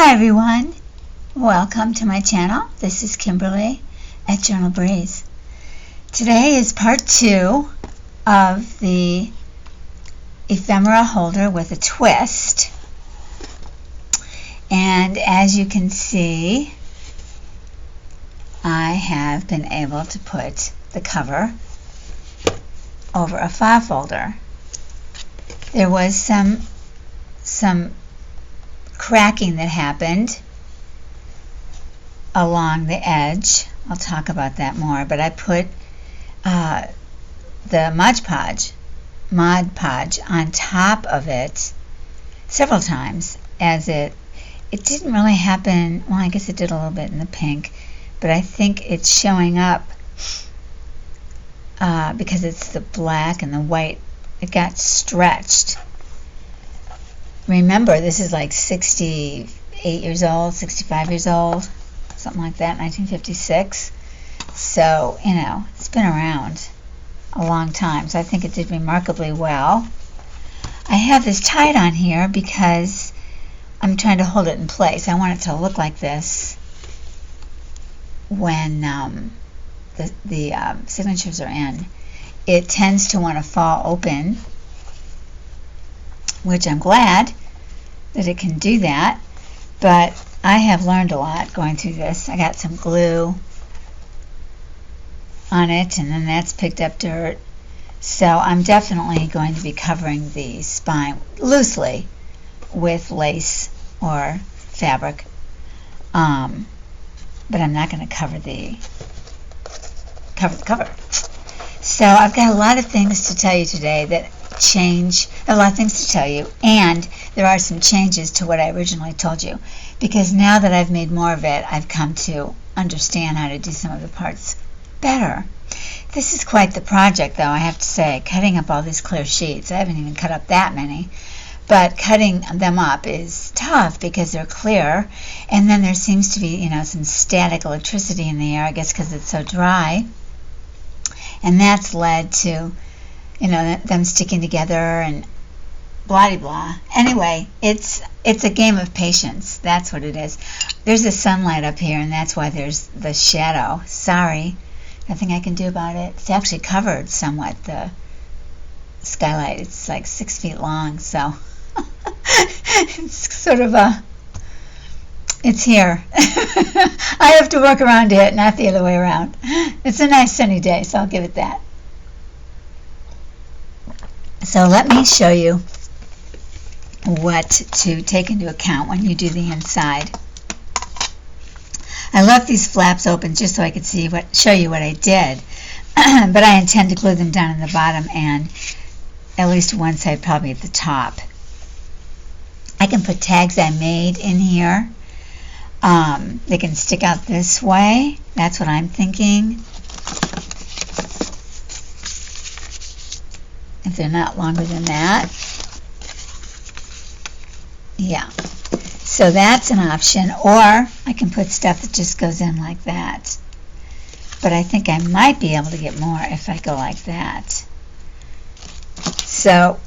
Hi everyone, welcome to my channel. This is Kimberly at Journal Breeze. Today is part 2 of the Ephemera Holder with a twist. And as you can see, I have been able to put the cover over a file folder. There was some cracking that happened along the edge. I'll talk about that more, but I put the Mod Podge on top of it several times, as it didn't really happen. Well, I guess it did a little bit in the pink, but I think it's showing up because it's the black and the white. It got stretched. Remember, this is like 68 years old, 65 years old, something like that, 1956. So, you know, it's been around a long time. So I think it did remarkably well. I have this tied on here because I'm trying to hold it in place. I want it to look like this when the signatures are in. It tends to want to fall open, which I'm glad that it can do that, but I have learned a lot going through this. I got some glue on it, and then that's picked up dirt. So I'm definitely going to be covering the spine loosely with lace or fabric, but I'm not going to cover the cover. So I've got a lot of things to tell you today that change, a lot of things to tell you, and there are some changes to what I originally told you, because now that I've made more of it, I've come to understand how to do some of the parts better. This is quite the project, though, I have to say, cutting up all these clear sheets. I haven't even cut up that many, but cutting them up is tough because they're clear, and then there seems to be, you know, some static electricity in the air, I guess because it's so dry, and that's led to, you know, them sticking together and blah blah. Anyway, it's a game of patience. That's what it is. There's the sunlight up here, and that's why there's the shadow. Sorry, nothing I can do about it. It's actually covered somewhat, the skylight. It's like 6 feet long, so it's sort of it's here. I have to work around it, not the other way around. It's a nice sunny day, so I'll give it that. So let me show you what to take into account when you do the inside. I left these flaps open just so I could show you what I did, but I intend to glue them down in the bottom and at least one side probably at the top. I can put tags I made in here. They can stick out this way. That's what I'm thinking. If they're not longer than that. Yeah. So that's an option. Or I can put stuff that just goes in like that. But I think I might be able to get more if I go like that. So,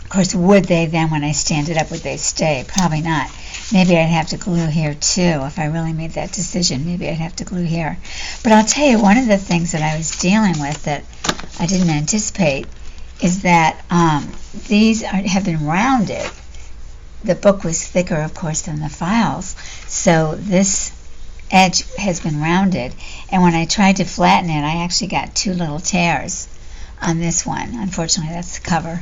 of course, would they then, when I stand it up, would they stay? Probably not. Maybe I'd have to glue here too. If I really made that decision, maybe I'd have to glue here. But I'll tell you, one of the things that I was dealing with that I didn't anticipate is that these have been rounded. The book was thicker, of course, than the files, so this edge has been rounded, and when I tried to flatten it, I actually got 2 little tears on this one. Unfortunately, that's the cover.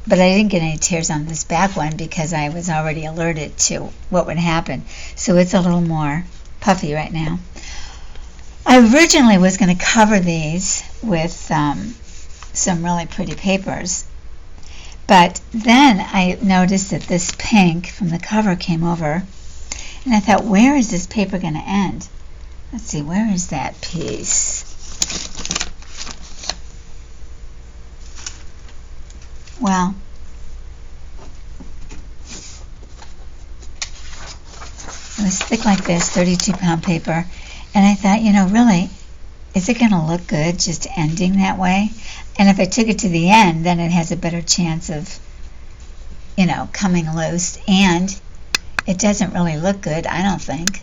But I didn't get any tears on this back one because I was already alerted to what would happen, so it's a little more puffy right now. I originally was going to cover these with some really pretty papers, but then I noticed that this pink from the cover came over, and I thought, where is this paper going to end? Let's see, where is that piece? Well, it was thick like this, 32-pound paper, and I thought, you know, really, is it going to look good just ending that way? And if I took it to the end, then it has a better chance of, you know, coming loose, and it doesn't really look good, I don't think.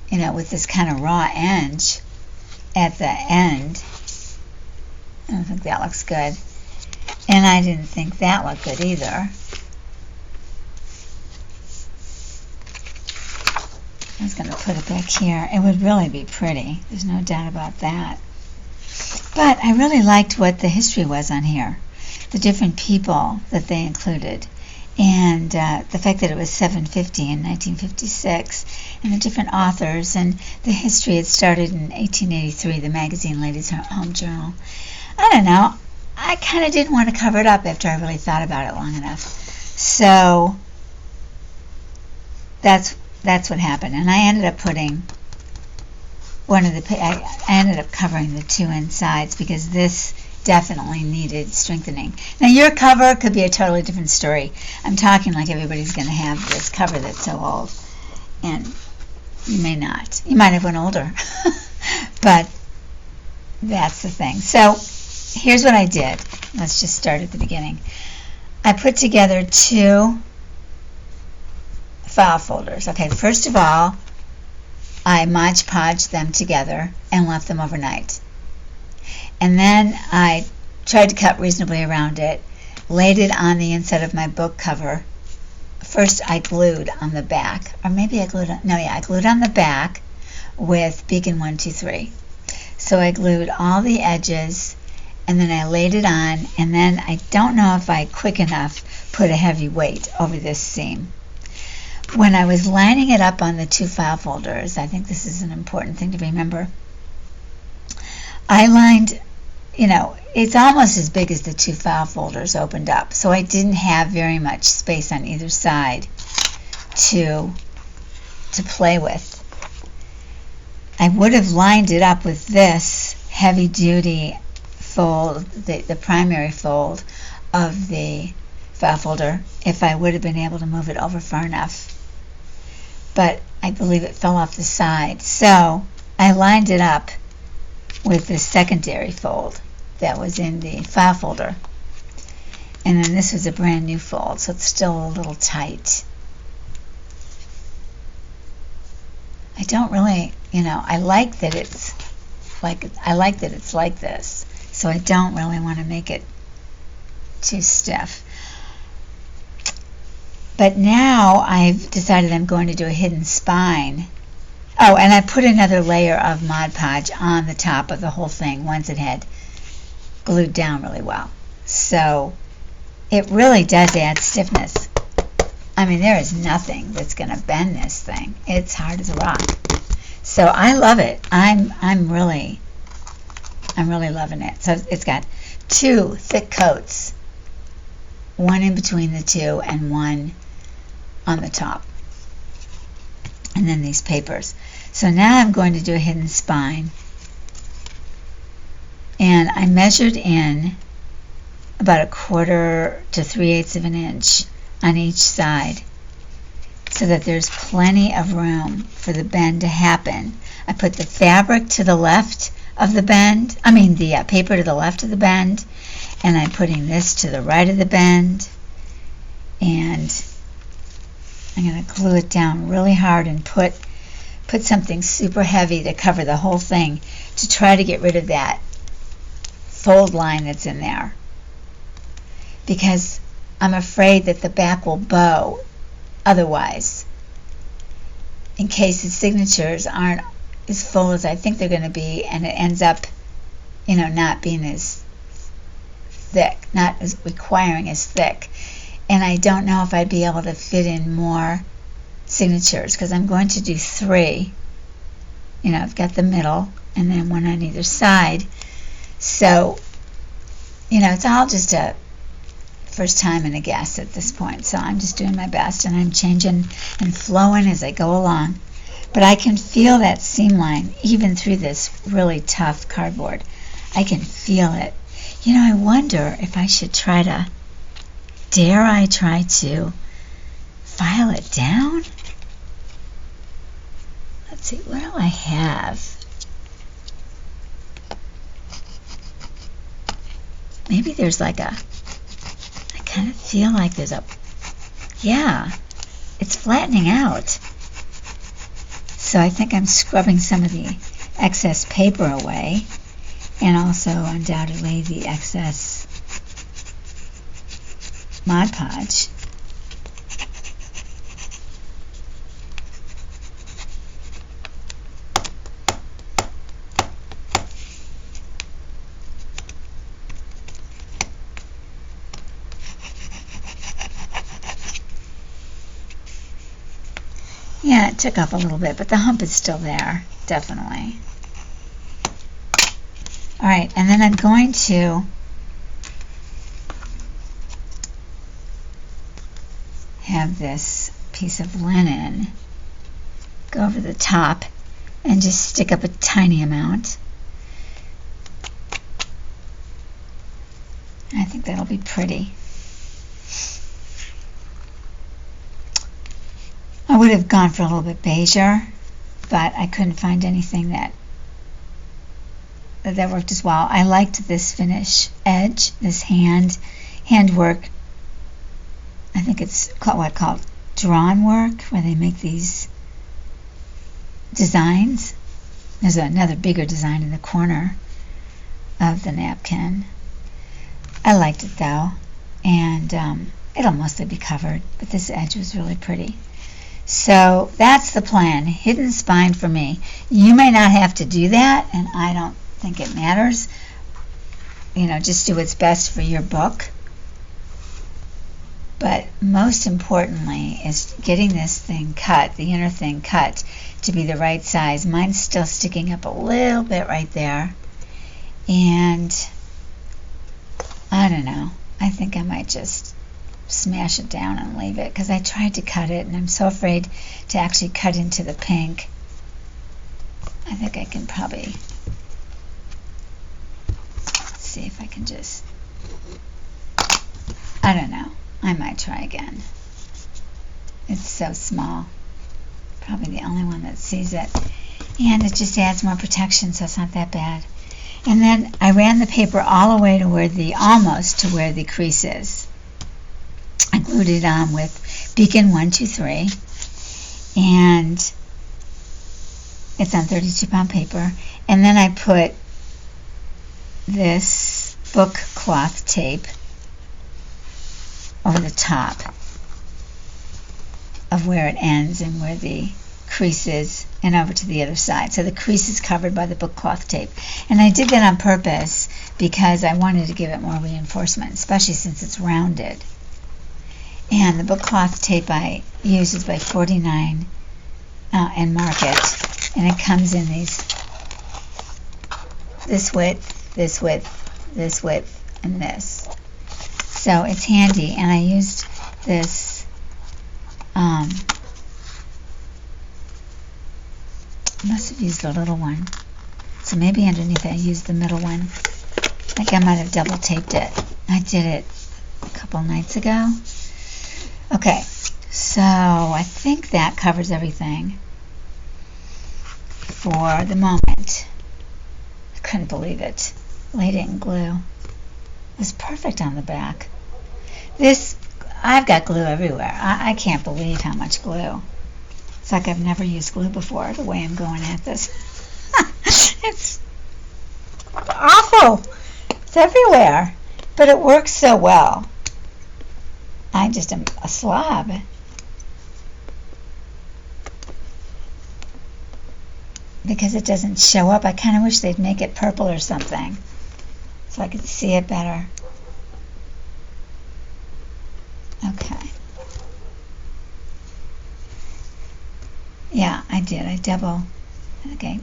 You know, with this kind of raw edge at the end. I don't think that looks good. And I didn't think that looked good either. I was going to put it back here. It would really be pretty. There's no doubt about that. But I really liked what the history was on here. The different people that they included. And the fact that it was 750 in 1956. And the different authors. And the history, it started in 1883, the magazine Ladies' Home Journal. I don't know. I kind of didn't want to cover it up after I really thought about it long enough. So that's what happened. And I ended up putting I ended up covering the two insides because this definitely needed strengthening. Now your cover could be a totally different story. I'm talking like everybody's going to have this cover that's so old. And you may not. You might have one older. But that's the thing. So here's what I did. Let's just start at the beginning. I put together two file folders. Okay, first of all, I Mod Podged them together and left them overnight. And then I tried to cut reasonably around it, laid it on the inside of my book cover. First I glued on the back, or maybe I glued on, no, yeah, I glued on the back with Beacon 123. So I glued all the edges, and then I laid it on, and then I don't know if I quick enough put a heavy weight over this seam. When I was lining it up on the two file folders, I think this is an important thing to remember, I lined, you know, it's almost as big as the two file folders opened up, so I didn't have very much space on either side to play with. I would have lined it up with this heavy-duty fold, the primary fold of the file folder, if I would have been able to move it over far enough. But I believe it fell off the side. So I lined it up with the secondary fold that was in the file folder. And then this was a brand new fold, so it's still a little tight. I don't really, you know, I like that it's like this. So I don't really want to make it too stiff. But now I've decided I'm going to do a hidden spine. Oh, and I put another layer of Mod Podge on the top of the whole thing once it had glued down really well. So it really does add stiffness. I mean, there is nothing that's going to bend this thing. It's hard as a rock. So I love it. I'm really loving it. So it's got two thick coats, one in between the two and one on the top, and then these papers. So now I'm going to do a hidden spine, and I measured in about 1/4 to 3/8 of an inch on each side so that there's plenty of room for the bend to happen. I put the fabric to the left of the bend, the paper to the left of the bend, and I'm putting this to the right of the bend, and I'm going to glue it down really hard and put something super heavy to cover the whole thing to try to get rid of that fold line that's in there, because I'm afraid that the back will bow otherwise, in case the signatures aren't as full as I think they're going to be, and it ends up, not being as thick, not as requiring as thick. And I don't know if I'd be able to fit in more signatures, because I'm going to do 3. I've got the middle and then one on either side. So, it's all just a first time and a guess at this point. So I'm just doing my best, and I'm changing and flowing as I go along. But I can feel that seam line even through this really tough cardboard. I can feel it. I wonder if I should dare I try to file it down? Let's see, what do I have? Maybe there's I kind of feel like there's yeah, it's flattening out. So I think I'm scrubbing some of the excess paper away, and also undoubtedly the excess Mod Podge. Yeah, it took up a little bit, but the hump is still there, definitely. All right, and then I'm going to have this piece of linen go over the top and just stick up a tiny amount. I think that'll be pretty. I would have gone for a little bit beigeier, but I couldn't find anything that worked as well. I liked this finish edge, this handwork. I think it's called drawn work, where they make these designs. There's another bigger design in the corner of the napkin. I liked it though, and it'll mostly be covered, but this edge was really pretty. So that's the plan, hidden spine for me. You may not have to do that, and I don't think it matters. You know, just do what's best for your book. But most importantly is getting this thing cut, the inner thing cut, to be the right size. Mine's still sticking up a little bit right there. And I don't know. I think I might just smash it down and leave it, because I tried to cut it and I'm so afraid to actually cut into the pink. I think I can probably see if I can just, I don't know, I might try again. It's so small, probably the only one that sees it, and it just adds more protection, so it's not that bad. And then I ran the paper all the way to where almost to where the crease is. I glued it on with Beacon 123, and it's on 32-pound paper. And then I put this book cloth tape over the top of where it ends and where the crease is, and over to the other side. So the crease is covered by the book cloth tape. And I did that on purpose because I wanted to give it more reinforcement, especially since it's rounded. And the book cloth tape I use is by 49 and Market, and it comes in this width, this width, this width, and this. So it's handy, and I used this must have used the little one, so maybe underneath I used the middle one. I think I might have double taped it. I did it a couple nights ago. Okay, so I think that covers everything for the moment. I couldn't believe it. Laid it in glue. It was perfect on the back. I've got glue everywhere. I can't believe how much glue. It's like I've never used glue before, the way I'm going at this. It's awful. It's everywhere. But it works so well. I just am a slob. Because it doesn't show up. I kind of wish they'd make it purple or something, so I could see it better. Okay. Yeah, I did. I double. Okay.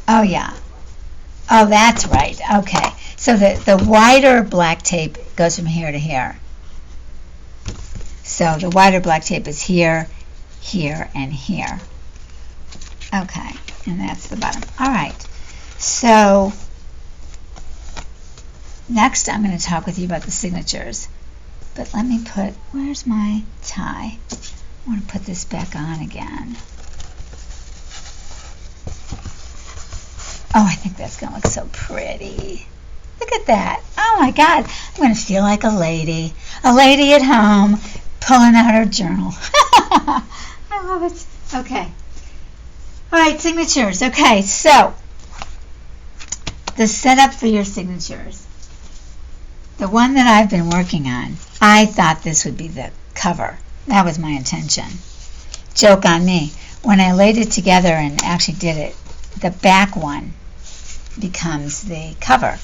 Oh, yeah. Oh, that's right. Okay. So the wider black tape goes from here to here. So the wider black tape is here, here, and here. Okay, and that's the bottom. All right, so next I'm going to talk with you about the signatures. But let me where's my tie? I want to put this back on again. Oh, I think that's going to look so pretty. Look at that. Oh my God, I'm going to feel like a lady at home, pulling out her journal. I love it. Okay. All right, signatures. Okay, so the setup for your signatures. The one that I've been working on, I thought this would be the cover. That was my intention. Joke on me. When I laid it together and actually did it, the back one becomes the cover.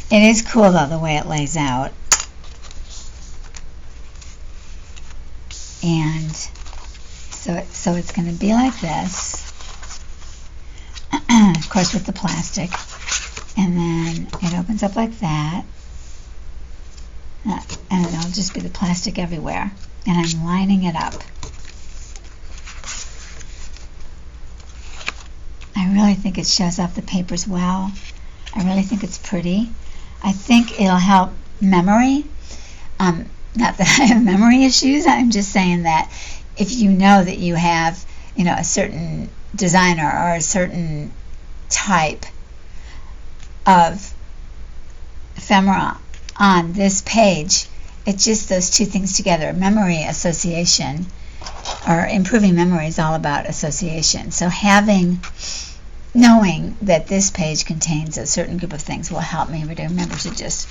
It is cool though the way it lays out. And so it's going to be like this. Of course with the plastic. And then it opens up like that. And it'll just be the plastic everywhere. And I'm lining it up. I really think it shows off the papers well. I really think it's pretty. I think it'll help memory. Not that I have memory issues. I'm just saying that if you know that you have, a certain designer or a certain type of ephemera on this page, it's just those two things together. Memory association, or improving memory, is all about association. So knowing that this page contains a certain group of things will help me remember to just,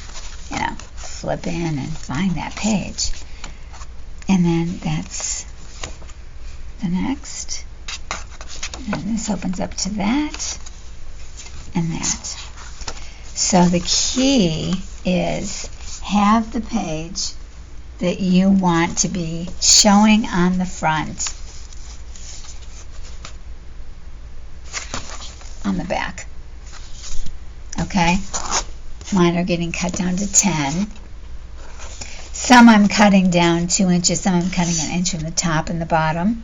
flip in and find that page. And then that's the next. And this opens up to that and that. So the key is have the page that you want to be showing on the front on the back. Okay? Mine are getting cut down to 10. Some I'm cutting down 2 inches, some I'm cutting 1 inch from the top and the bottom.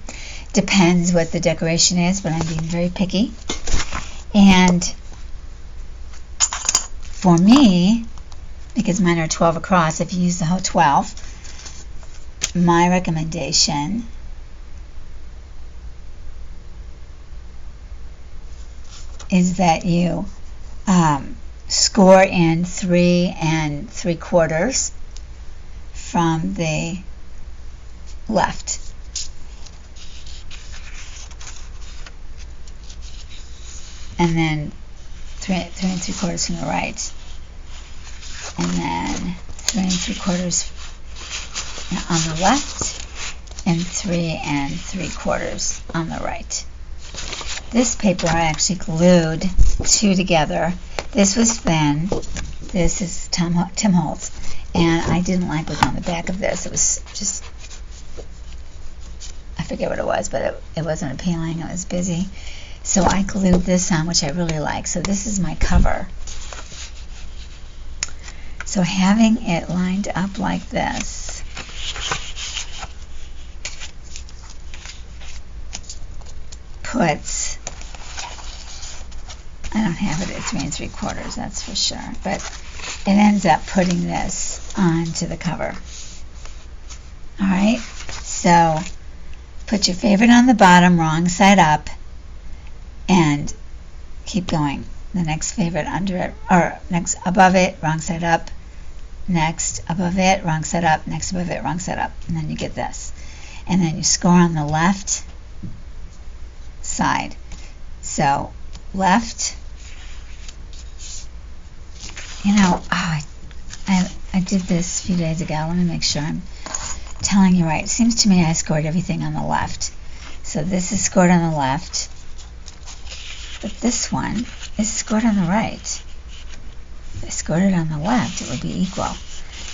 Depends what the decoration is, but I'm being very picky. And for me, because mine are 12 across, if you use the whole 12, my recommendation is that you score in 3 3/4 from the left. And then 3 3/4 from the right. And then 3 3/4 on the left and 3 3/4 on the right. This paper I actually glued 2 together. This was thin. This is Tim Holtz. And I didn't like what's on the back of this. It was just, I forget what it was, but it wasn't appealing. It was busy. So I glued this on, which I really like. So this is my cover. So having it lined up like this, puts, I don't have it at 3 3/4, that's for sure, but it ends up putting this onto the cover. Alright, so put your favorite on the bottom, wrong side up, and keep going. The next favorite under it, or next above it, wrong side up, next above it, wrong side up, next above it, wrong side up, and then you get this. And then you score on the left side. So left, I did this a few days ago. Let me make sure I'm telling you right. It seems to me I scored everything on the left. So this is scored on the left, but this one is scored on the right. If I scored it on the left, it would be equal.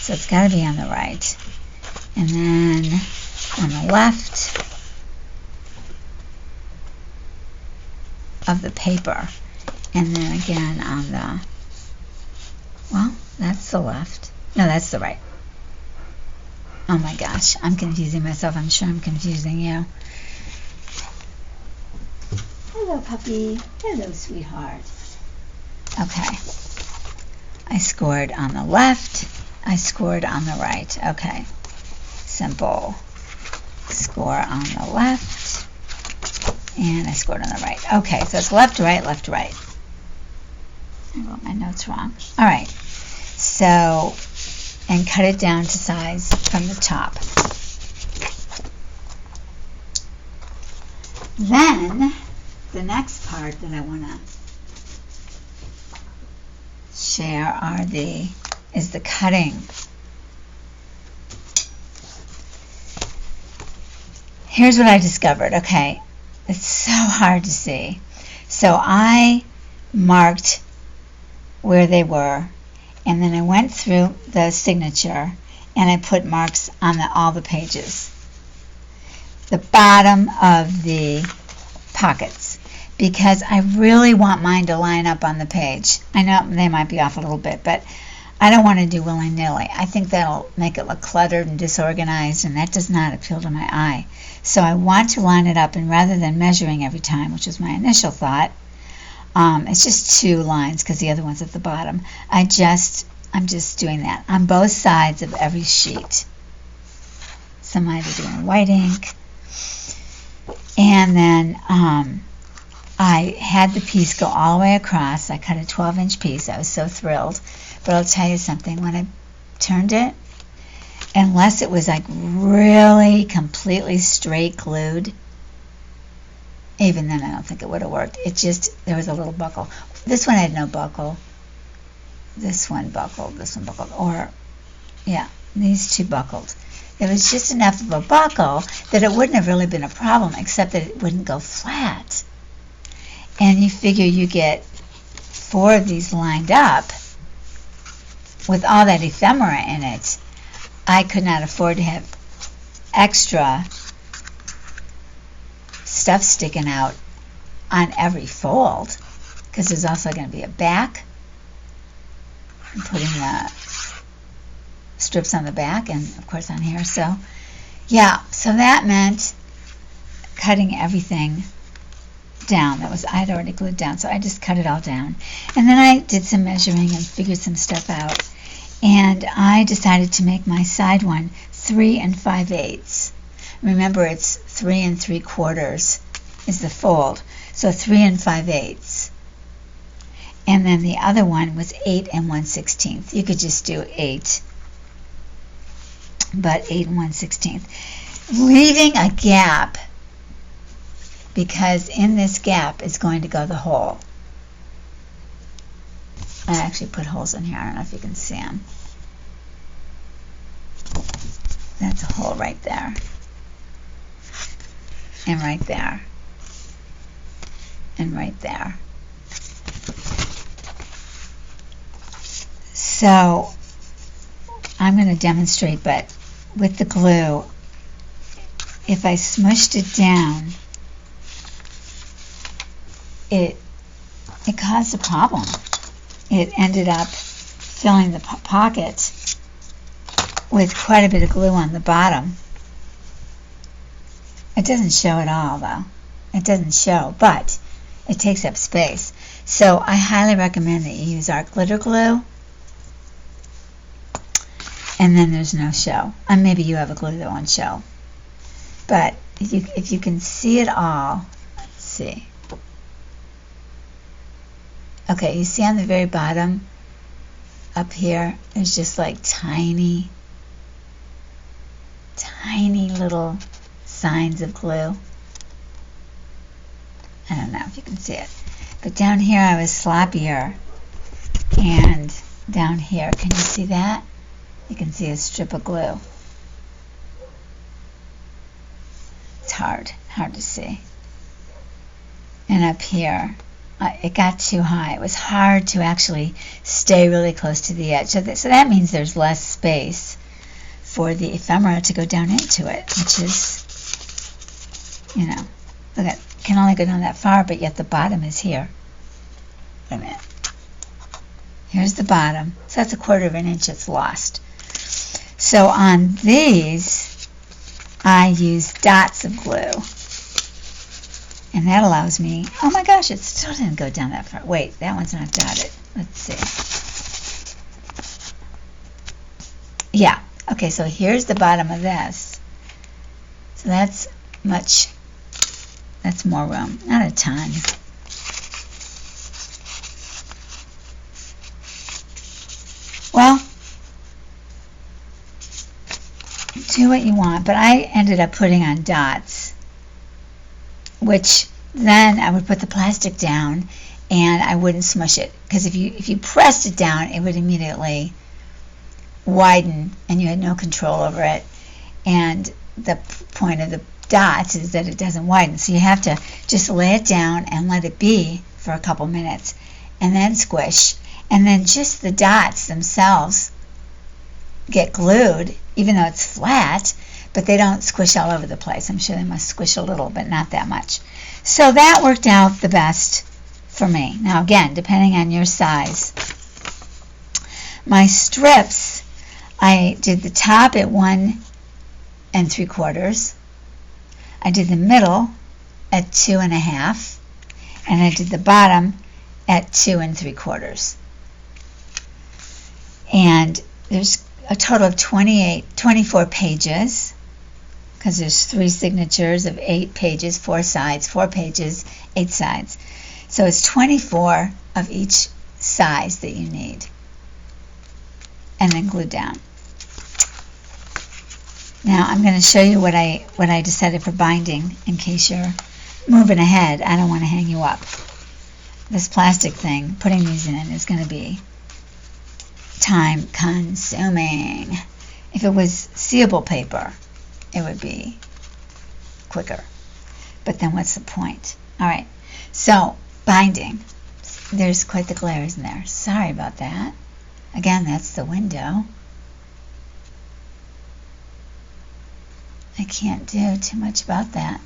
So it's got to be on the right. And then on the left of the paper. And then again on the, well, that's the left. No, that's the right. Oh my gosh, I'm confusing myself. I'm sure I'm confusing you. Hello, puppy. Hello, sweetheart. Okay. I scored on the left. I scored on the right. Okay. Simple. Score on the left. And I scored on the right. Okay, so it's left, right, left, right. I wrote my notes wrong. All right. So and cut it down to size from the top. Then the next part that I want to share is the cutting. Here's what I discovered. Okay, it's so hard to see. So I marked where they were, and then I went through the signature and I put marks on all the pages. The bottom of the pockets, because I really want mine to line up on the page. I know they might be off a little bit, but I don't want to do willy-nilly. I think that'll make it look cluttered and disorganized, and that does not appeal to my eye. So I want to line it up, and rather than measuring every time, which was my initial thought, it's just 2 lines because the other one's at the bottom. I'm just doing that on both sides of every sheet. So I'm either doing white ink, and then I had the piece go all the way across. I cut a 12-inch piece. I was so thrilled. But I'll tell you something, when I turned it, unless it was like really completely straight glued, even then I don't think it would have worked. There was a little buckle. This one had no buckle. This one buckled, or, yeah, these 2 buckled. There was just enough of a buckle that it wouldn't have really been a problem, except that it wouldn't go flat. And you figure you get 4 of these lined up with all that ephemera in it. I could not afford to have extra stuff sticking out on every fold, because there's also going to be a back. I'm putting the strips on the back and of course on here. So yeah, so that meant cutting everything down. I had already glued down, so I just cut it all down. And then I did some measuring and figured some stuff out. And I decided to make my side one 3 5/8. Remember, it's 3 3/4 is the fold, so 3 5/8. And then the other one was 8 1/16. You could just do 8, but 8 1/16, leaving a gap, because in this gap is going to go the hole. I actually put holes in here. I don't know if you can see them. That's a hole right there. And right there. And right there. So I'm going to demonstrate, but with the glue, if I smushed it down, it caused a problem. It ended up filling the pocket with quite a bit of glue on the bottom. It doesn't show at all, though. It doesn't show, but it takes up space. So I highly recommend that you use art glitter glue, and then there's no show. And maybe you have a glue that won't show. But if you can see it all, let's see. Okay, you see on the very bottom up here, there's just like tiny little signs of glue. I don't know if you can see it. But down here I was sloppier. And down here, can you see that? You can see a strip of glue. It's hard to see. And up here, it got too high. It was hard to actually stay really close to the edge. So that means there's less space for the ephemera to go down into it, which is, look at, can only go down that far, but yet the bottom is here. Wait a minute. Here's the bottom. So that's 1/4 inch it's lost. So on these, I use dots of glue. And that allows me, oh my gosh, it still didn't go down that far. Wait, that one's not dotted. Let's see. Yeah, okay, so here's the bottom of this. So that's more room. Not a ton. Well, do what you want, but I ended up putting on dots, which then I would put the plastic down and I wouldn't smush it, because if you pressed it down, it would immediately widen and you had no control over it. And the point of the dots is that it doesn't widen, so you have to just lay it down and let it be for a couple minutes and then squish, and then just the dots themselves get glued, even though it's flat, but they don't squish all over the place. I'm sure they must squish a little, but not that much. So that worked out the best for me. Now again, depending on your size. My strips, I did the top at 1 3/4. I did the middle at 2 1/2, and I did the bottom at 2 3/4. And there's a total of 24 pages, because there's 3 signatures of 8 pages, 4 sides, 4 pages, 8 sides. So it's 24 of each size that you need, and then glued down. Now I'm going to show you what I decided for binding, in case you're moving ahead. I don't want to hang you up. This plastic thing, putting these in, is going to be time consuming. If it was seeable paper, it would be quicker. But then what's the point? Alright, so binding. There's quite the glare, isn't there? Sorry about that. Again, that's the window. I can't do too much about that.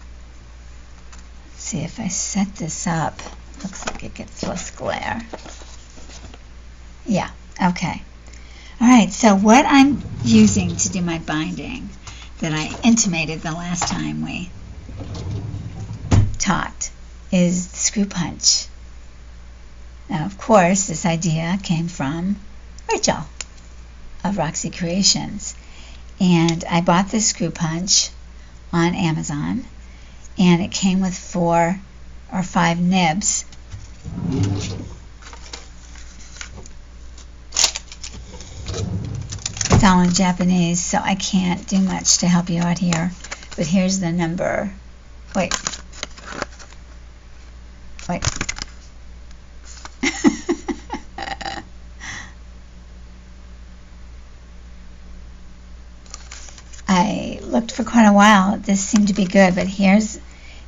Let's see if I set this up. Looks like it gets less glare. Yeah, okay. Alright, so what I'm using to do my binding that I intimated the last time we talked is the screw punch. Now, of course, this idea came from Rachel of Roxy Creations. And I bought this screw punch on Amazon, and it came with 4 or 5 nibs. It's all in Japanese, so I can't do much to help you out here. But here's the number. Wait. I looked for quite a while. This seemed to be good, but here's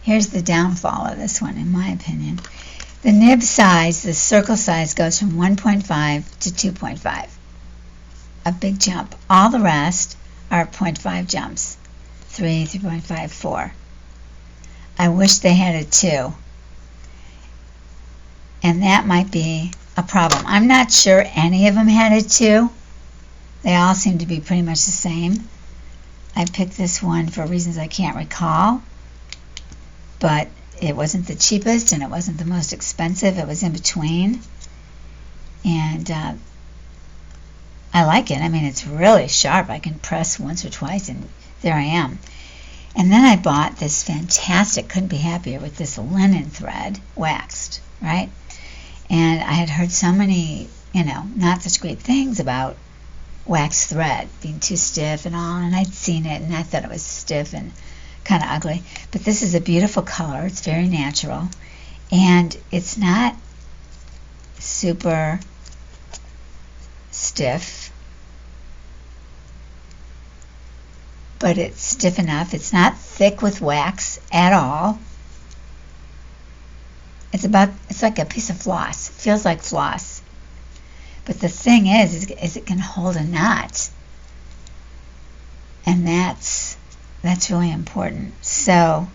the downfall of this one, in my opinion. The nib size, the circle size, goes from 1.5 to 2.5. A big jump. All the rest are 0.5 jumps. 3, 3.5, 4. I wish they had a 2. And that might be a problem. I'm not sure any of them had a 2. They all seem to be pretty much the same. I picked this one for reasons I can't recall, but it wasn't the cheapest and it wasn't the most expensive. It was in between, and I like it. I mean, it's really sharp. I can press once or twice and there I am. And then I bought this fantastic, couldn't be happier, with this linen thread, waxed, right? And I had heard so many, not such great things about wax thread being too stiff and all, and I'd seen it and I thought it was stiff and kind of ugly. But this is a beautiful color. It's very natural, and it's not super stiff, but it's stiff enough. It's not thick with wax at all. It's like a piece of floss. It feels like floss. But the thing is it can hold a knot, and that's really important. So,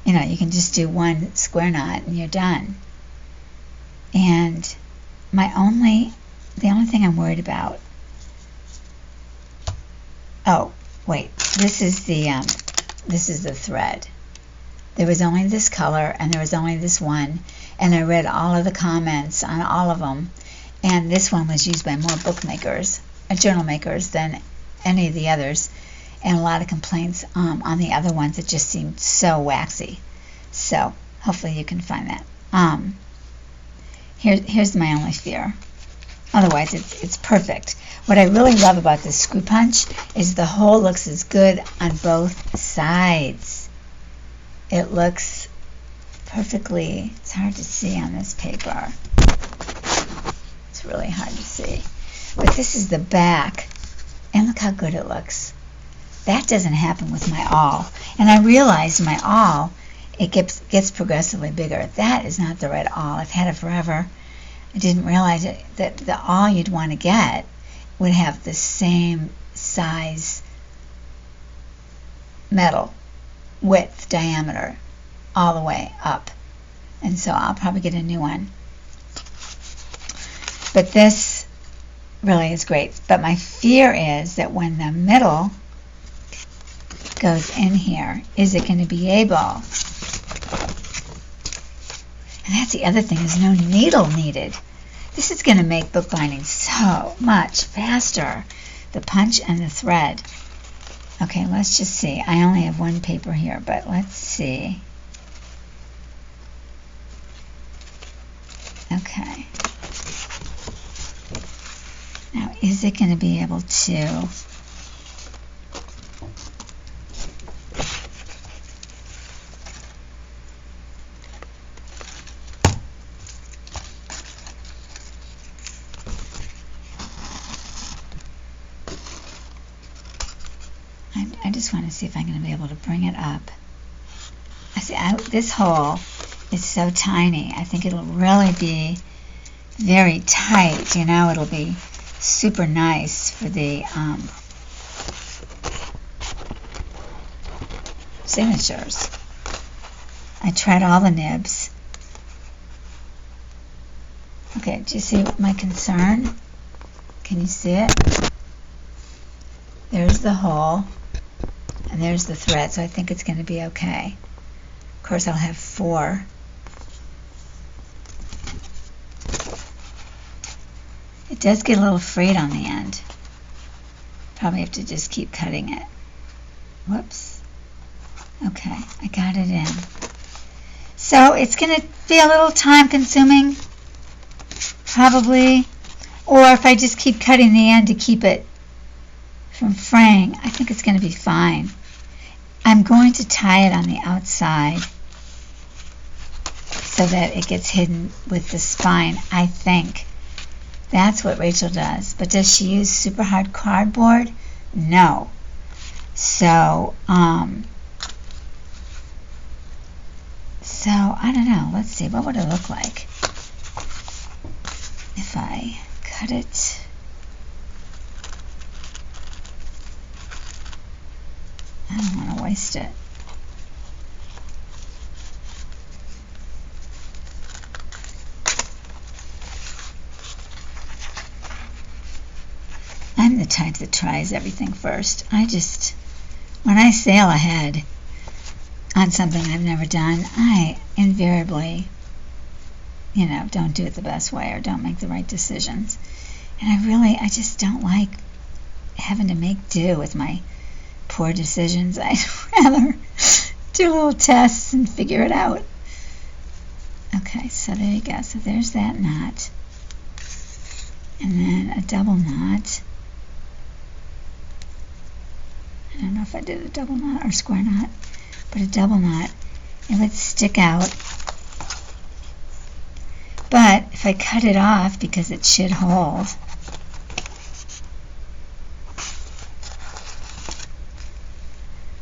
you can just do one square knot and you're done. And the only thing I'm worried about. Oh, wait. This is the thread. There was only this color and there was only this one, and I read all of the comments on all of them. And this one was used by more bookmakers, journal makers, than any of the others. And a lot of complaints on the other ones. It just seemed so waxy. So hopefully you can find that. Here's my only fear. Otherwise, it's perfect. What I really love about this screw punch is the hole looks as good on both sides. It looks perfectly, it's hard to see on this paper. It's really hard to see. But this is the back, and look how good it looks. That doesn't happen with my awl. And I realized my awl, it gets progressively bigger. That is not the right awl. I've had it forever. I didn't realize that the awl you'd want to get would have the same size metal, width, diameter, all the way up. And so I'll probably get a new one. But this really is great. But my fear is that when the middle goes in here, is it going to be able? And that's the other thing, is no needle needed. This is going to make bookbinding so much faster. The punch and the thread. Okay, let's just see. I only have one paper here, but let's see. Okay. Now, is it going to be able to... I just want to see if I'm going to be able to bring it up. I see this hole is so tiny. I think it'll really be very tight. You know, it'll be super nice for the signatures. I tried all the nibs. Okay, do you see my concern? Can you see it? There's the hole, and there's the thread, so I think it's going to be okay. Of course, I'll have 4. It does get a little frayed on the end. Probably have to just keep cutting it. Whoops. Okay, I got it in. So it's going to be a little time consuming, probably. Or if I just keep cutting the end to keep it from fraying, I think it's going to be fine. I'm going to tie it on the outside so that it gets hidden with the spine, I think. That's what Rachel does. But does she use super hard cardboard? No. So, I don't know. Let's see. What would it look like if I cut it? I don't want to waste it. I'm the type that tries everything first. When I sail ahead on something I've never done, I invariably, don't do it the best way or don't make the right decisions. And I just don't like having to make do with my poor decisions. I'd rather do little tests and figure it out. Okay, so there you go. So there's that knot. And then a double knot. I don't know if I did a double knot or square knot, but a double knot. It would stick out. But if I cut it off, because it should hold,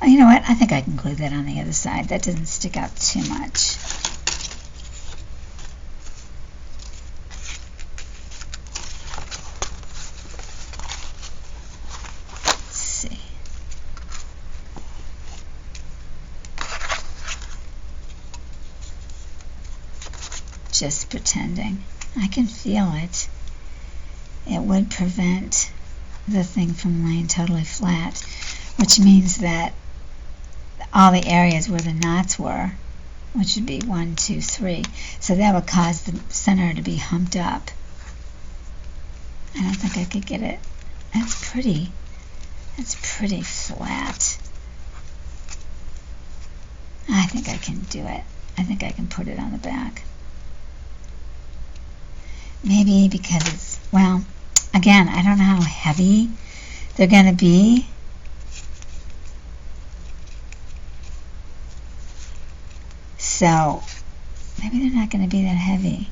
you know what? I think I can glue that on the other side. That doesn't stick out too much. Let's see. Just pretending. I can feel it. It would prevent the thing from laying totally flat, which means that all the areas where the knots were, which would be 1, 2, 3, so that would cause the center to be humped up. I don't think I could get it. That's pretty flat. I think I can do it. I think I can put it on the back. maybe because it's, well, again, I don't know how heavy they're going to be. So maybe they're not going to be that heavy.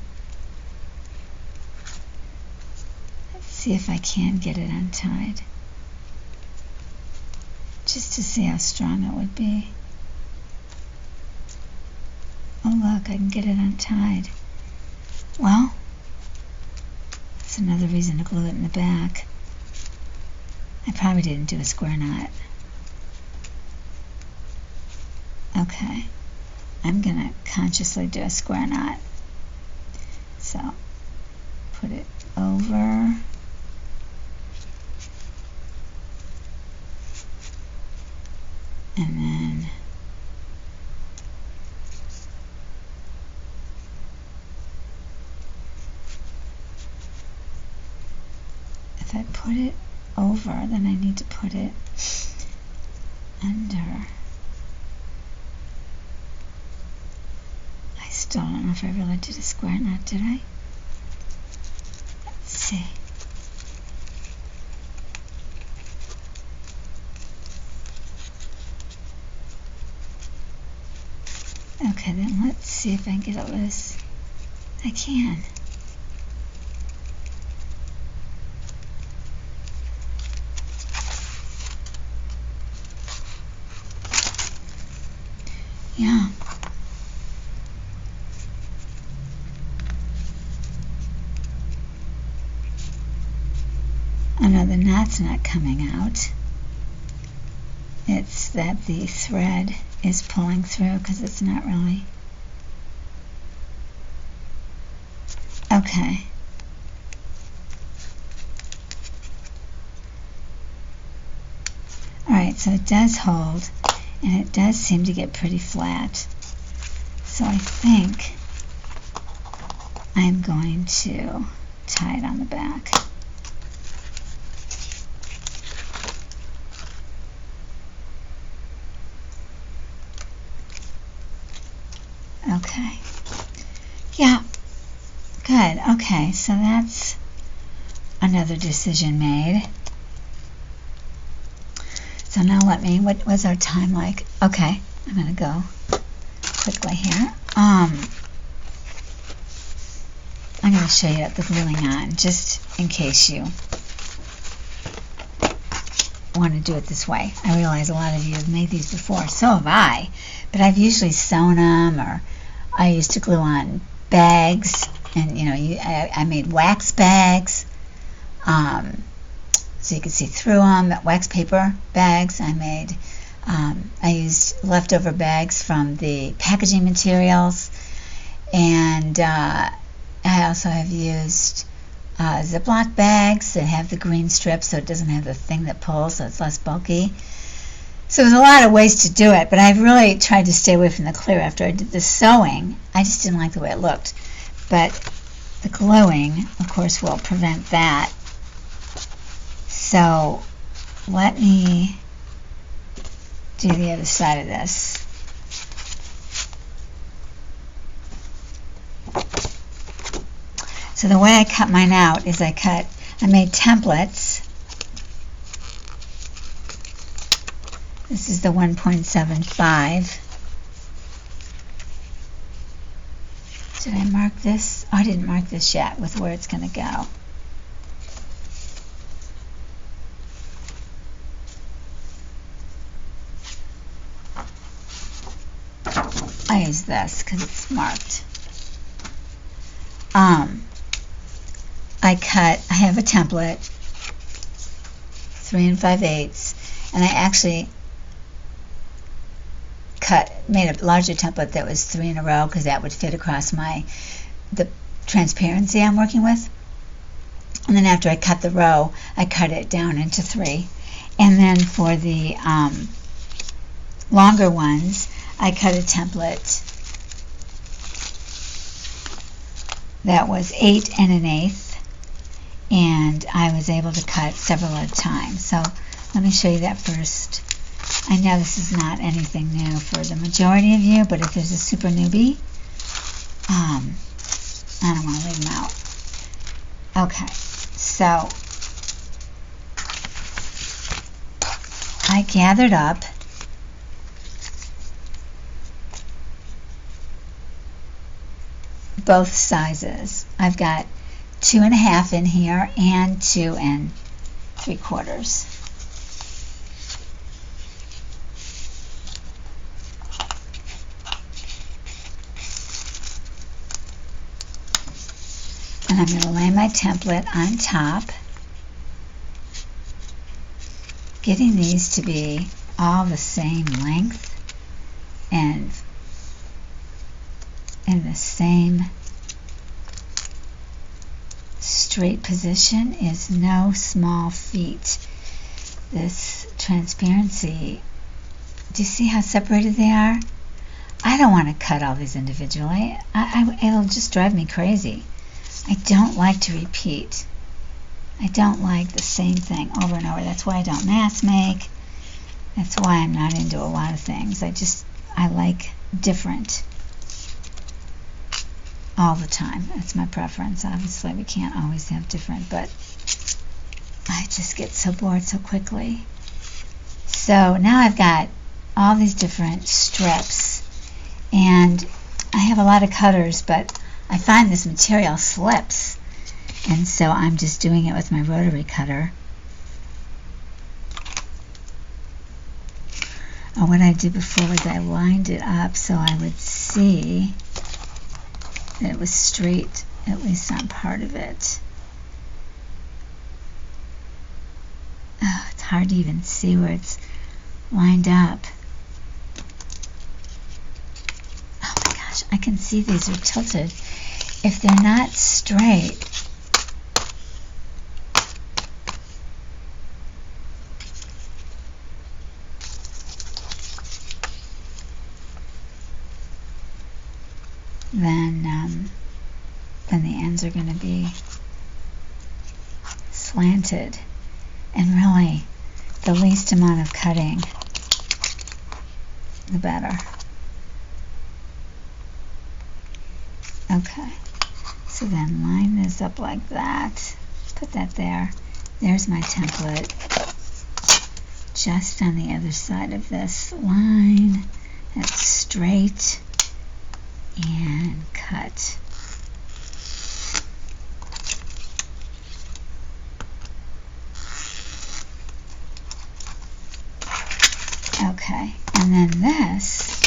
Let's see if I can get it untied, just to see how strong it would be. Oh look, I can get it untied. Well, that's another reason to glue it in the back. I probably didn't do a square knot. Okay, I'm gonna consciously do a square knot. So, put it over. And then if I put it over, then I need to put it under. I still don't know if I really did a square knot, did I? Let's see. Okay, then let's see if I can get it loose. I can. Yeah. Oh no, the knot's not coming out. It's that the thread is pulling through because it's not really. Okay. Alright, so it does hold, and it does seem to get pretty flat. So I think I'm going to tie it on the back. Okay. Yeah. Good. Okay, so that's another decision made. So now what was our time like? Okay, I'm going to go quickly here. I'm going to show you the gluing on, just in case you want to do it this way. I realize a lot of you have made these before, so have I, but I've usually sewn them, or I used to glue on bags, and I made wax bags, so you could see through them. Wax paper bags I made. I used leftover bags from the packaging materials, and I also have used Ziploc bags that have the green strips, so it doesn't have the thing that pulls, so it's less bulky. So there's a lot of ways to do it, but I've really tried to stay away from the clear after I did the sewing. I just didn't like the way it looked. But the gluing, of course, will prevent that. So let me do the other side of this. So the way I cut mine out is I made templates. This is the 1.75. Did I mark this? Oh, I didn't mark this yet with where it's going to go. I use this because it's marked. I have a template, 3 5/8, and I actually made a larger template that was 3 in a row because that would fit across the transparency I'm working with. And then after I cut the row, I cut it down into 3. And then for the longer ones, I cut a template that was 8 1/8, and I was able to cut several at a time. So let me show you that first. I know this is not anything new for the majority of you, but if there's a super newbie, I don't want to leave them out. Okay, so I gathered up both sizes. I've got 2.5 in here and 2 3/4. And I'm going to lay my template on top, getting these to be all the same length and in the same straight position is no small feat. This transparency, do you see how separated they are? I don't want to cut all these individually. It'll just drive me crazy. I don't like to repeat. I don't like the same thing over and over. That's why I don't mass make. That's why I'm not into a lot of things. I like different all the time. That's my preference. Obviously, we can't always have different, but I just get so bored so quickly. So now I've got all these different strips, and I have a lot of cutters, but I find this material slips, and so I'm just doing it with my rotary cutter. What I did before was I lined it up so I would see that it was straight, at least on part of it. Oh, it's hard to even see where it's lined up. Oh my gosh, I can see these are tilted. If they're not straight, then the ends are going to be slanted, and really the least amount of cutting the better. Okay, so then line this up like that, put that there. There's my template. Just on the other side of this line, that's straight, and cut. Okay, and then this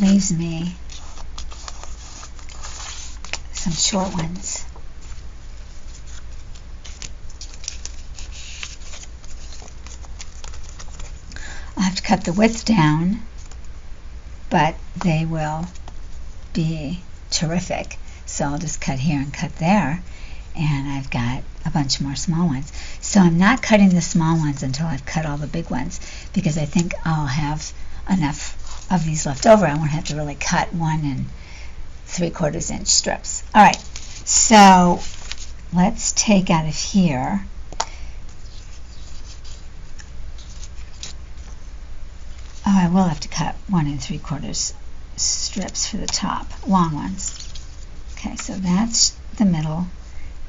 leaves me some short ones. I'll have to cut the width down, but they will be terrific. So I'll just cut here and cut there, and I've got a bunch more small ones. So I'm not cutting the small ones until I've cut all the big ones, because I think I'll have enough of these left over. I won't have to really cut 1 3/4 inch strips. All right, so let's take out of here. Oh, I will have to cut 1 3/4 strips for the top, long ones. Okay, so that's the middle,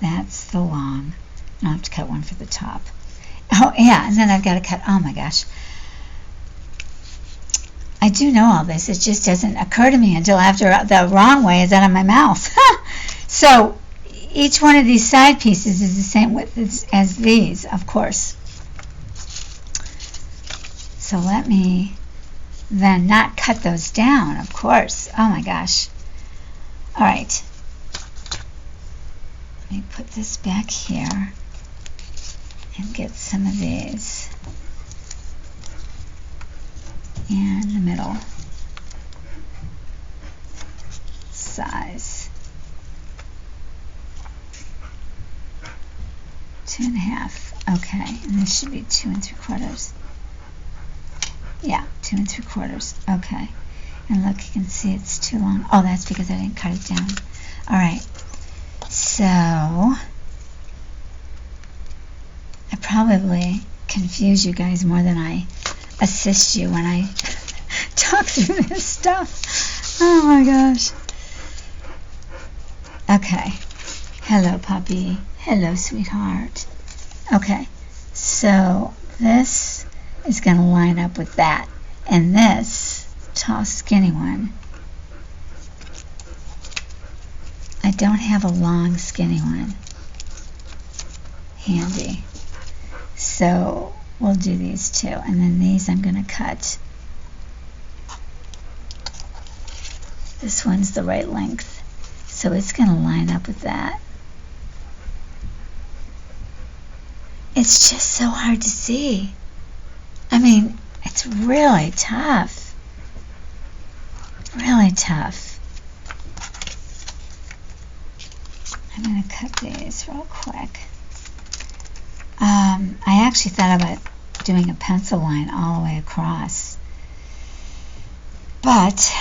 that's the long, and I'll have to cut one for the top. Oh yeah, and then I've got to cut, oh my gosh, I do know all this, it just doesn't occur to me until after the wrong way is out of my mouth. So each one of these side pieces is the same width as these, of course. So let me then not cut those down, of course. Oh my gosh. All right. Let me put this back here and get some of these in the middle size. 2.5. Okay, and this should be 2 3/4. Yeah, 2 3/4. Okay. And look, you can see it's too long. Oh, that's because I didn't cut it down. All right. So I probably confuse you guys more than I assist you when I talk through this stuff. Oh my gosh. Okay. Hello, puppy. Hello, sweetheart. Okay, so this is going to line up with that. And this tall, skinny one, I don't have a long, skinny one handy. So we'll do these two. And then these I'm going to cut. This one's the right length. So it's going to line up with that. It's just so hard to see. I mean, it's really tough. Really tough. I'm going to cut these real quick. I actually thought about doing a pencil line all the way across, but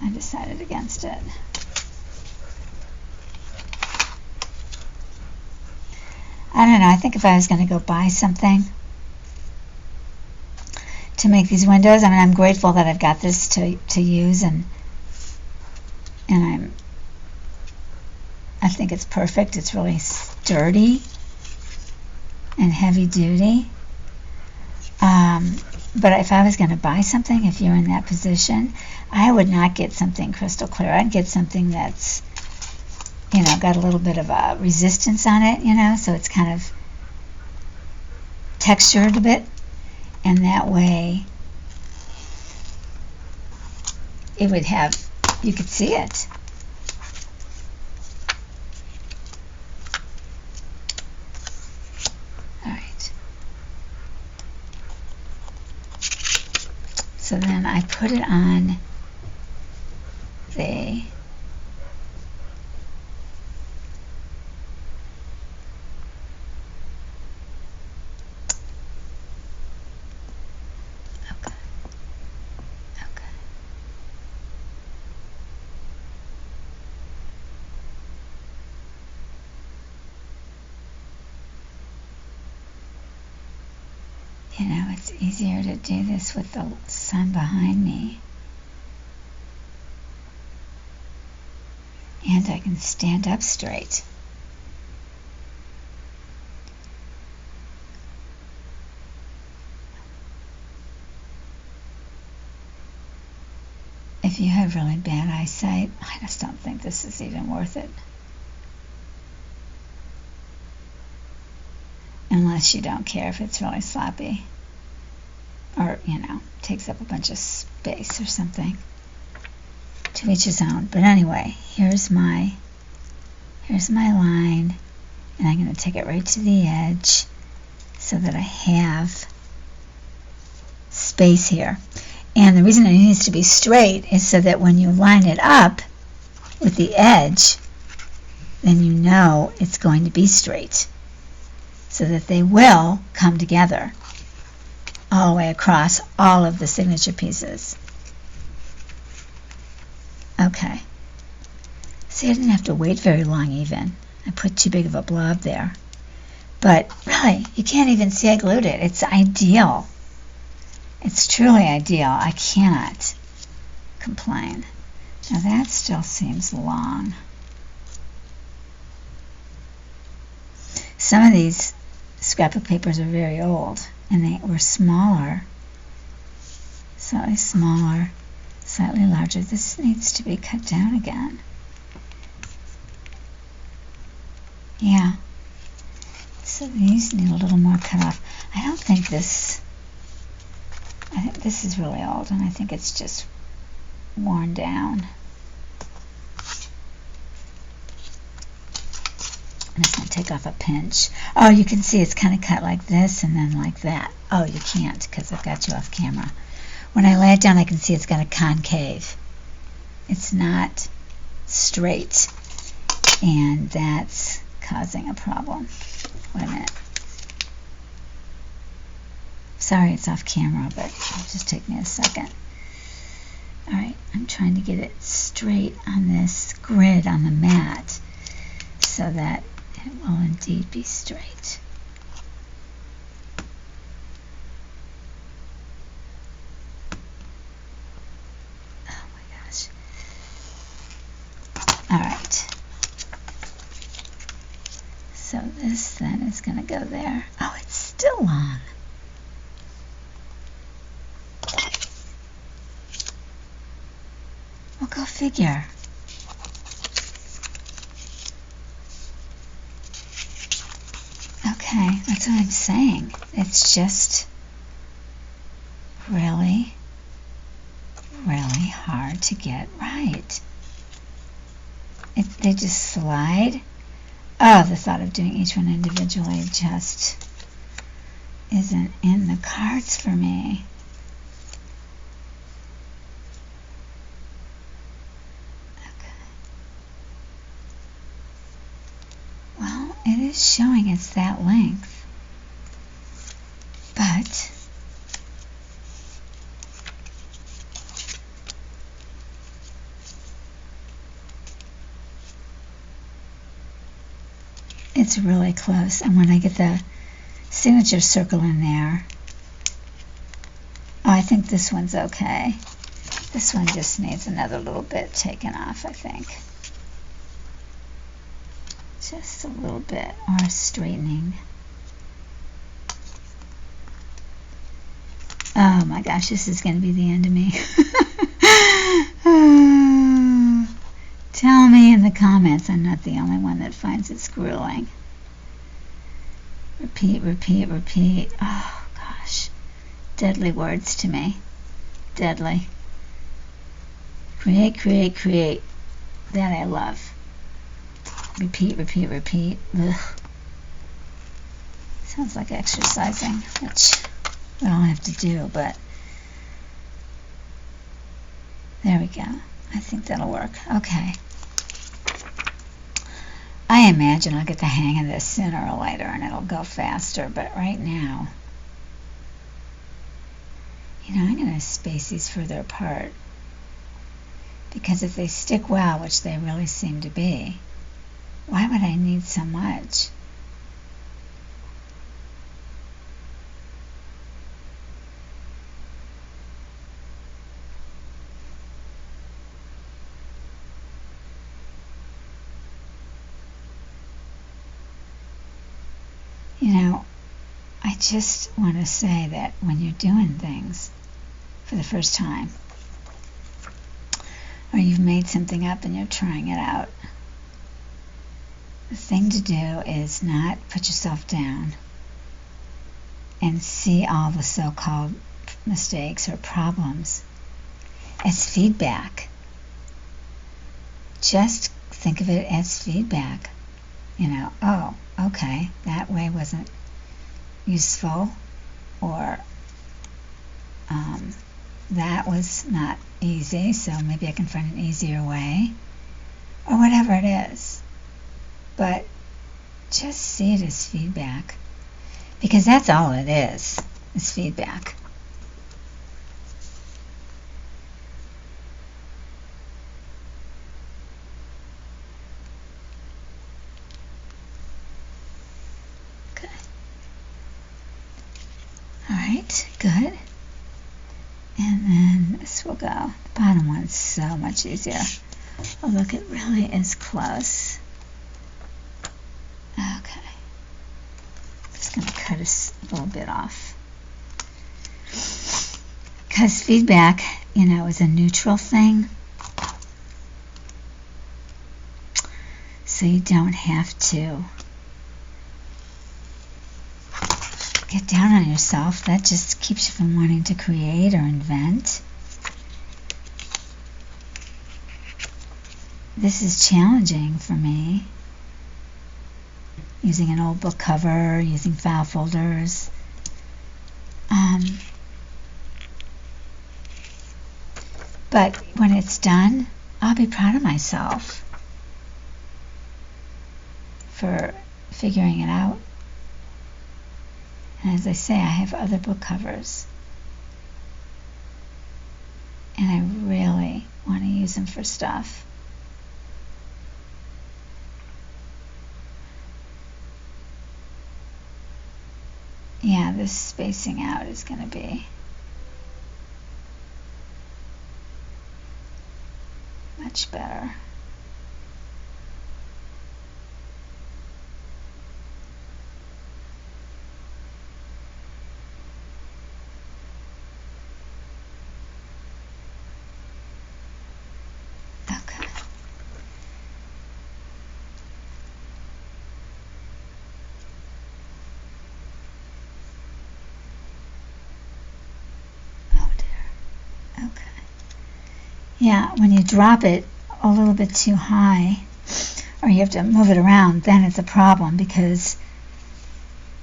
I decided against it. I don't know, I think if I was going to go buy something to make these windows, I mean, I'm grateful that I've got this to use, and I think it's perfect. It's really sturdy and heavy duty. But if I was going to buy something, if you're in that position, I would not get something crystal clear. I'd get something that's, you know, got a little bit of a resistance on it, you know, so it's kind of textured a bit, and that way it would have, you could see it. All right. So then I put it on the you know, it's easier to do this with the sun behind me. And I can stand up straight. If you have really bad eyesight, I just don't think this is even worth it. Unless you don't care if it's really sloppy, or, you know, takes up a bunch of space or something. To each his own. But anyway, here's my line, and I'm going to take it right to the edge so that I have space here. And the reason it needs to be straight is so that when you line it up with the edge, then you know it's going to be straight, so that they will come together all the way across all of the signature pieces. Okay. See, I didn't have to wait very long even. I put too big of a blob there. But really, you can't even see I glued it. It's ideal. It's truly ideal. I cannot complain. Now that still seems long. Some of these scrapbook papers are very old, and they were smaller, slightly smaller, slightly larger. This needs to be cut down again. Yeah. So these need a little more cut off. I think this is really old, and I think it's just worn down. I'm just going to take off a pinch. Oh, you can see it's kind of cut like this and then like that. Oh, you can't because I've got you off camera. When I lay it down, I can see it's got a concave. It's not straight, and that's causing a problem. Wait a minute. Sorry it's off camera, but it'll just take me a second. Alright, I'm trying to get it straight on this grid on the mat so that it will indeed be straight. Oh my gosh. Alright. this then is going to go there. Oh, it's still long. Well, go figure. Okay, that's what I'm saying. It's just really, really hard to get right. They just slide. Oh, the thought of doing each one individually just isn't in the cards for me. Okay. Well, it is showing it's that length, but it's really close. And when I get the signature circle in there, oh, I think this one's okay. This one just needs another little bit taken off, I think. Just a little bit, or straightening. Oh my gosh, this is going to be the end of me. Tell me in the comments I'm not the only one that finds it grueling. Repeat, repeat, repeat. Oh gosh. Deadly words to me. Deadly. Create, create, create. That I love. Repeat, repeat, repeat. Ugh. Sounds like exercising, which we all have to do, but there we go. I think that'll work. Okay. I imagine I'll get the hang of this sooner or later and it'll go faster, but right now, I'm going to space these further apart, because if they stick well, which they really seem to be, why would I need so much? I just want to say that when you're doing things for the first time, or you've made something up and you're trying it out, the thing to do is not put yourself down and see all the so-called mistakes or problems as feedback. Just think of it as feedback. Oh, okay, that way wasn't useful, or that was not easy, so maybe I can find an easier way, or whatever it is. But just see it as feedback, because that's all it is feedback. Okay. All right, good. And then this will go. The bottom one's so much easier. Oh, look, it really is close. Okay. Just going to cut a little bit off. Because feedback, is a neutral thing. So you don't have to get down on yourself. That just keeps you from wanting to create or invent. This is challenging for me. Using an old book cover, using file folders. But when it's done, I'll be proud of myself for figuring it out. And as I say, I have other book covers, and I really want to use them for stuff. Yeah, this spacing out is going to be much better. Okay. Yeah, when you drop it a little bit too high, or you have to move it around, then it's a problem because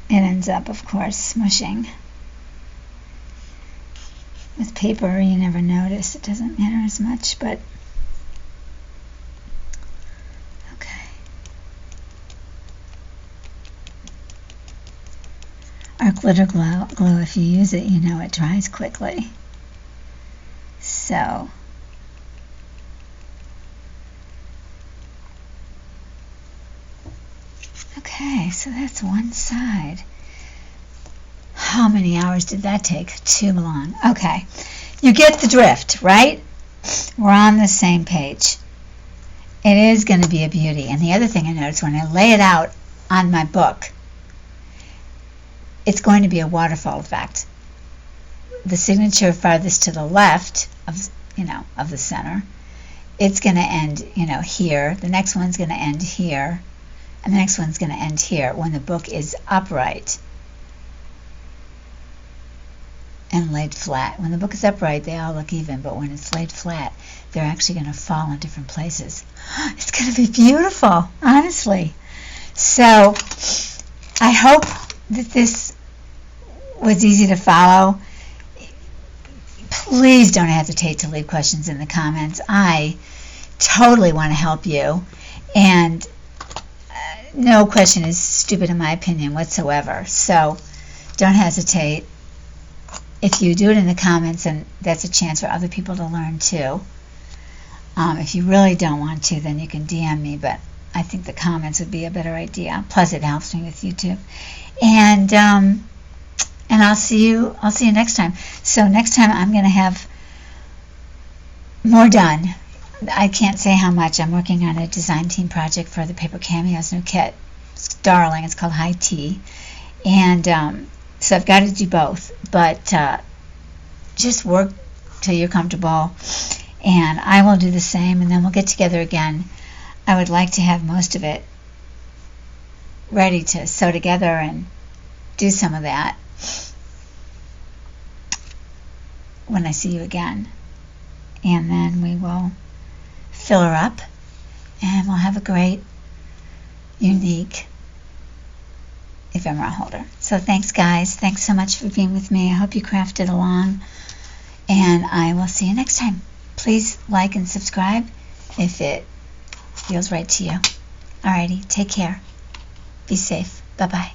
it ends up, of course, smushing. With paper, you never notice. It doesn't matter as much, but okay. Our glitter glue, if you use it, you know it dries quickly. So, okay, so that's one side. How many hours did that take? Too long. Okay, you get the drift, right? We're on the same page. It is going to be a beauty. And the other thing I noticed when I lay it out on my book, it's going to be a waterfall effect. The signature farthest to the left of, of the center, it's going to end, here. The next one's going to end here, and the next one's going to end here when the book is upright and laid flat. When the book is upright, they all look even, but when it's laid flat, they're actually going to fall in different places. It's going to be beautiful, honestly. So I hope that this was easy to follow. Please don't hesitate to leave questions in the comments. I totally want to help you, and no question is stupid in my opinion whatsoever. So don't hesitate. If you do it in the comments, and that's a chance for other people to learn too. If you really don't want to, then you can DM me, but I think the comments would be a better idea. Plus, it helps me with YouTube. And I'll see you next time. So next time I'm going to have more done. I can't say how much. I'm working on a design team project for the Paper Cameos new kit. It's darling. It's called High Tea. And so I've got to do both. But just work till you're comfortable. And I will do the same, and then we'll get together again. I would like to have most of it ready to sew together and do some of that when I see you again. And then we will fill her up, and we'll have a great, unique ephemera holder. So thanks, guys. Thanks so much for being with me. I hope you crafted along, and I will see you next time. Please like and subscribe if it feels right to you. Alrighty, take care. Be safe. Bye-bye.